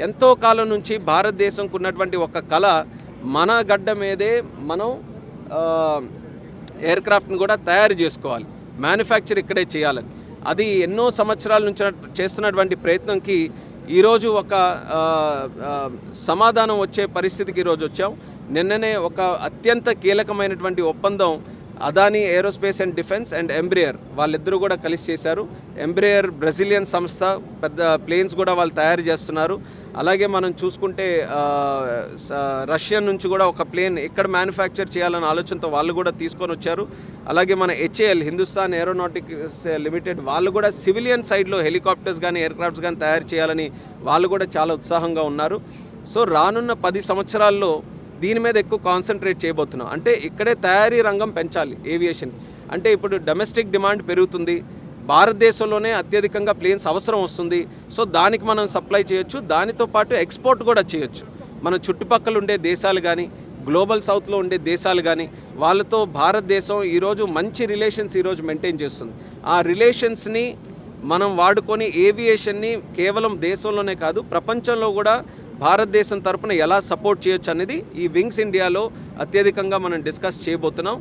ఎంతో కాలం నుంచి భారతదేశంకు ఉన్నటువంటి ఒక కళ మన గడ్డ మీదే మనం ఎయిర్క్రాఫ్ట్ని కూడా తయారు చేసుకోవాలి, మ్యానుఫ్యాక్చర్ ఇక్కడే చేయాలని. అది ఎన్నో సంవత్సరాల నుంచి చేస్తున్నటువంటి ప్రయత్నంకి ఈరోజు ఒక సమాధానం వచ్చే పరిస్థితికి ఈరోజు వచ్చాం. నిన్ననే ఒక అత్యంత కీలకమైనటువంటి ఒప్పందం Adani aerospace and defence and Embraer వాళ్ళిద్దరూ కూడా కలిసి చేశారు. ఎంబ్రియర్ బ్రెజిలియన్ సంస్థ, పెద్ద ప్లేన్స్ కూడా వాళ్ళు తయారు చేస్తున్నారు. అలాగే మనం చూసుకుంటే రష్యా నుంచి కూడా ఒక ప్లేన్ ఇక్కడ మ్యానుఫ్యాక్చర్ చేయాలన్న ఆలోచనతో వాళ్ళు కూడా తీసుకొని వచ్చారు. అలాగే మన HAL హిందుస్థాన్ ఏరోనాటిక్స్ లిమిటెడ్ వాళ్ళు కూడా సివిలియన్ సైడ్లో హెలికాప్టర్స్ కానీ ఎయిర్క్రాఫ్ట్స్ కానీ తయారు చేయాలని వాళ్ళు కూడా చాలా ఉత్సాహంగా ఉన్నారు. సో రానున్న 10 సంవత్సరాల్లో దీని మీద ఎక్కువ కాన్సన్ట్రేట్ చేయబోతున్నాం. అంటే ఇక్కడే తయారీ రంగం పెంచాలి ఏవియేషన్. అంటే ఇప్పుడు డొమెస్టిక్ డిమాండ్ పెరుగుతుంది, భారతదేశంలోనే అత్యధికంగా ప్లేన్స్ అవసరం వస్తుంది. సో దానికి మనం సప్లై చేయొచ్చు, దానితో పాటు ఎక్స్పోర్ట్ కూడా చేయొచ్చు. మన చుట్టుపక్కల ఉండే దేశాలు కానీ గ్లోబల్ సౌత్లో ఉండే దేశాలు కానీ వాళ్ళతో భారతదేశం ఈరోజు మంచి రిలేషన్స్ ఈరోజు మెయింటైన్ చేస్తుంది. ఆ రిలేషన్స్ని మనం వాడుకొని ఏవియేషన్ని కేవలం దేశంలోనే కాదు ప్రపంచంలో కూడా భారతదేశం తరపున ఎలా సపోర్ట్ చేయొచ్చు అనేది ఈ వింగ్స్ ఇండియాలో అత్యధికంగా మనం డిస్కస్ చేయబోతున్నాం.